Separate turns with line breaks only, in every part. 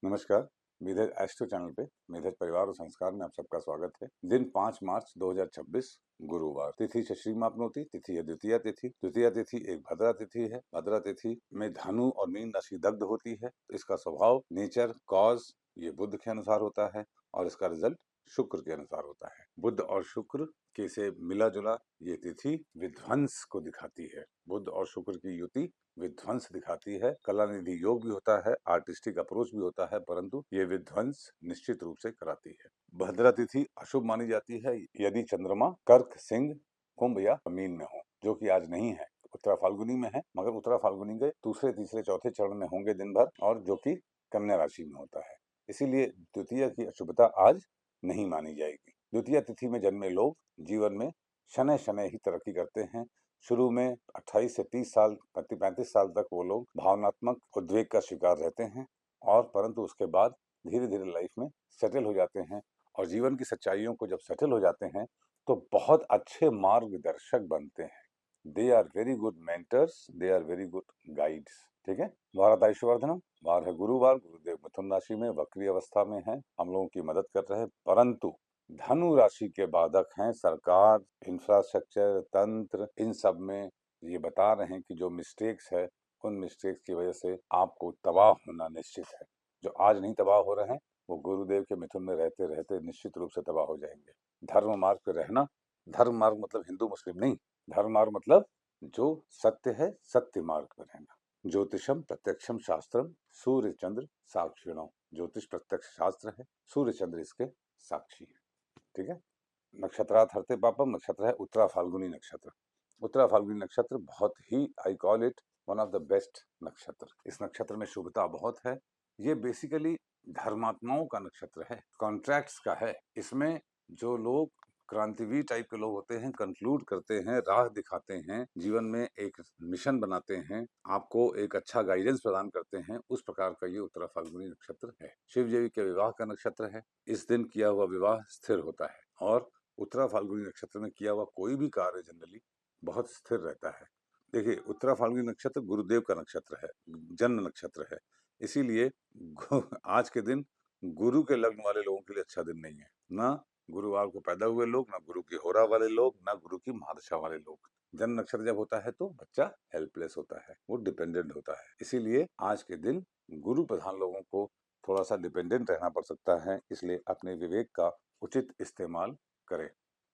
नमस्कार। मेधज astro channel पे मेधज परिवार और संस्कार में आप सबका स्वागत है। दिन 5 मार्च 2026 गुरुवार। तिथि शशीमापनोति, तिथि है द्वितीया तिथि। द्वितीया तिथि एक भद्रा तिथि है। भद्रा तिथि में धनु और मीन राशि दग्ध होती है। तो इसका स्वभाव, नेचर, कॉज ये बुध के अनुसार होता है और इसका रिजल्ट शुक्र के अनुसार होता है। बुध और शुक्र के से मिला जुला ये तिथि विध्वंस को दिखाती है। बुध और शुक्र की युति विध्वंस दिखाती है। कलानिधि योग भी होता है, आर्टिस्टिक अप्रोच भी होता है, परंतु ये विध्वंस निश्चित रूप से कराती है। भद्रा तिथि अशुभ मानी जाती है यदि चंद्रमा कर्क, सिंह, कुंभ या मीन में हो, जो कि आज नहीं है। उत्तरा फाल्गुनी में है, मगर उत्तरा फाल्गुनी के दूसरे, तीसरे, चौथे चरण में होंगे दिन भर, और जो कि कन्या राशि में होता है। इसीलिए द्वितीय की अशुभता आज नहीं मानी जाएगी। द्वितीय तिथि में जन्मे लोग जीवन में शनै शनै ही तरक्की करते हैं। शुरू में 28 से 30 साल, 35 साल तक वो लोग भावनात्मक उद्वेग का शिकार रहते हैं, और परंतु उसके बाद धीरे धीरे लाइफ में सेटल हो जाते हैं, और जीवन की सच्चाइयों को जब सेटल हो जाते हैं तो बहुत अच्छे मार्गदर्शक बनते हैं। They are very good mentors, they are very good guides. ठीक है। भारत आयुष्यवर्धनम। वार है गुरुवार। गुरुदेव मिथुन राशि में वक्री अवस्था में है, हम लोगों की मदद कर रहे हैं, परंतु धनु राशि के बाधक हैं सरकार, इंफ्रास्ट्रक्चर, तंत्र, इन सब में ये बता रहे हैं कि जो मिस्टेक्स है, उन मिस्टेक्स की वजह से आपको तबाह होना निश्चित है। जो आज नहीं तबाह हो रहे हैं, वो गुरुदेव के मिथुन में रहते रहते निश्चित रूप से तबाह हो जाएंगे। धर्म मार्ग पर रहना, धर्म मार्ग मतलब हिंदू मुस्लिम नहीं, धर्म मार्ग मतलब जो सत्य है, सत्य मार्ग पर रहना। ज्योतिषम प्रत्यक्षम शास्त्रम सूर्य चंद्र साक्षिणों। ज्योतिष प्रत्यक्ष शास्त्र है, सूर्य चंद्र इसके साक्षी है। ठीक है। नक्षत्रार्थ हरते पापम नक्षत्र है उत्तरा फाल्गुनी नक्षत्र। उत्तरा फाल्गुनी नक्षत्र बहुत ही, I call it one of the best nakshatra. इस नक्षत्र में शुभता बहुत है। ये बेसिकली धर्मात्माओं का नक्षत्र है, कॉन्ट्रैक्ट्स का है। इसमें जो लोग क्रांतिवीर टाइप के लोग होते हैं, कंक्लूड करते हैं, राह दिखाते हैं, जीवन में एक मिशन बनाते हैं, आपको एक अच्छा गाइडेंस प्रदान करते हैं, उस प्रकार का ये उत्तरा फाल्गुनी नक्षत्र है। शिव जी के विवाह का नक्षत्र है। इस दिन किया हुआ विवाह स्थिर होता है, और उत्तरा फाल्गुनी नक्षत्र में किया हुआ कोई भी कार्य जनरली बहुत स्थिर रहता है। देखिए, उत्तरा फाल्गुनी नक्षत्र गुरुदेव का नक्षत्र है, जन्म नक्षत्र है। इसीलिए आज के दिन गुरु के लग्न वाले लोगों के लिए अच्छा दिन नहीं है। ना गुरुवार को पैदा हुए लोग, ना गुरु की होरा वाले लोग, ना गुरु की महादशा वाले लोग। जन्म नक्षत्र जब होता है तो बच्चा हेल्पलेस होता है, वो डिपेंडेंट होता है। इसीलिए आज के दिन गुरु प्रधान लोगों को थोड़ा सा डिपेंडेंट रहना पड़ सकता है। इसलिए अपने विवेक का उचित इस्तेमाल करें।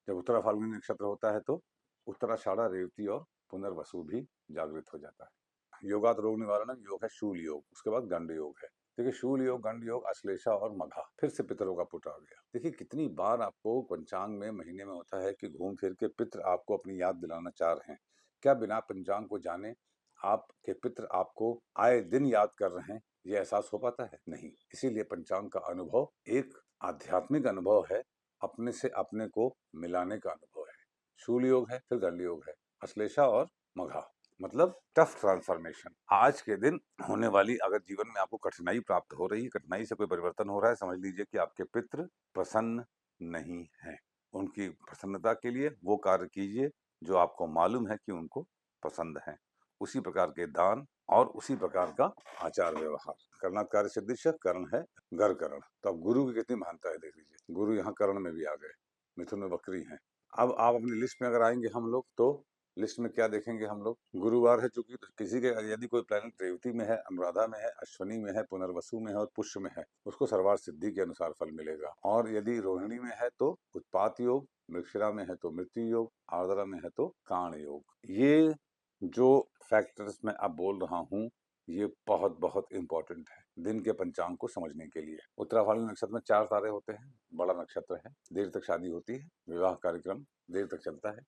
जब उत्तरा फाल्गुनी नक्षत्र होता है तो उत्तराषाढ़ा, रेवती और पुनर्वसु भी जागृत हो जाता है। योगात रोग निवारण योग है शूल योग, उसके बाद गंड योग है। देखिए, शूल योग, गंड योग, अश्लेषा और मघा, फिर से पितरों का पुट आ गया। देखिए, कितनी बार आपको पंचांग में महीने में होता है कि घूम फिर के पितर आपको अपनी याद दिलाना चाह रहे हैं। क्या बिना पंचांग को जाने आपके पितर आपको आए दिन याद कर रहे हैं, ये एहसास हो पाता है? नहीं। इसीलिए पंचांग का अनुभव एक आध्यात्मिक अनुभव है, अपने से अपने को मिलाने का अनुभव है। शूल योग है, फिर गंड योग है, अश्लेषा और मघा, मतलब टफ ट्रांसफॉर्मेशन। आज के दिन होने वाली, अगर जीवन में आपको कठिनाई प्राप्त हो रही है, कठिनाई से कोई परिवर्तन हो रहा है, समझ लीजिए कि आपके पितृ प्रसन्न नहीं है। उनकी प्रसन्नता के लिए वो कार्य कीजिए जो आपको मालूम है कि उनको पसंद है। उसी प्रकार के दान और उसी प्रकार का आचार व्यवहार करना। कार्य सिद्धिश कर्ण है घर करण। तो अब गुरु की कितनी महानता है देख लीजिए। गुरु यहाँ कर्ण में भी आ गए, मिथुन में वक्री हैं। अब आप अपनी लिस्ट में अगर आएंगे हम लोग, तो लिस्ट में क्या देखेंगे हम लोग? गुरुवार है, चूंकि किसी के यदि कोई प्लैनेट रेवती में है, अनुराधा में है, अश्वनी में है, पुनर्वसु में है और पुष्य में है, उसको सर्वार सिद्धि के अनुसार फल मिलेगा। और यदि रोहिणी में है तो उत्पात योग, मृगशिरा में है तो मृत्यु योग, आर्द्रा में है तो काण योग। ये जो फैक्टर्स मैं अब बोल रहा हूँ, ये बहुत बहुत इंपॉर्टेंट है दिन के पंचांग को समझने के लिए। उत्तरा फाल्गुनी नक्षत्र में 4 तारे होते हैं, बड़ा नक्षत्र है, देर तक शादी होती है, विवाह कार्यक्रम देर तक चलता है।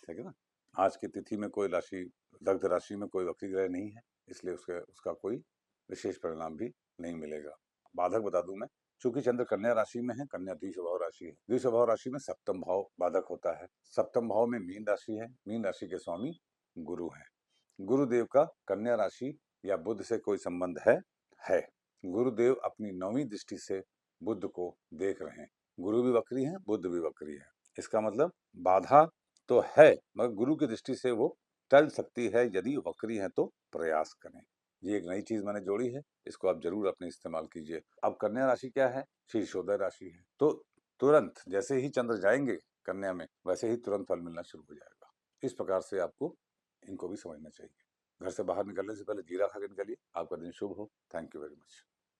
ठीक है ना। आज की तिथि में कोई राशि, दग्ध राशि में कोई वक्री ग्रह नहीं है, इसलिए उसका कोई विशेष परिणाम भी नहीं मिलेगा। बाधक बता दूं मैं, चूंकि चंद्र कन्या राशि में है, कन्या द्विस्वभाव राशि है, द्विस्वभाव राशि में सप्तम भाव बाधक होता है। सप्तम भाव में मीन राशि है, मीन राशि के स्वामी गुरु हैं। गुरुदेव का कन्या राशि या बुध से कोई संबंध है। गुरुदेव अपनी 9वीं दृष्टि से बुध को देख रहे हैं। गुरु भी वक्री है, बुध भी वक्री है। इसका मतलब बाधा तो है, मगर गुरु की दृष्टि से वो टल सकती है। यदि वक्री है तो प्रयास करें। ये एक नई चीज मैंने जोड़ी है, इसको आप जरूर अपने इस्तेमाल कीजिए। अब कन्या राशि क्या है? शीर्षोदय राशि है, तो तुरंत जैसे ही चंद्र जाएंगे कन्या में, वैसे ही तुरंत फल मिलना शुरू हो जाएगा। इस प्रकार से आपको इनको भी समझना चाहिए। घर से बाहर निकलने से पहले जीरा खा के निकलिए। आपका दिन शुभ हो। Thank you very much.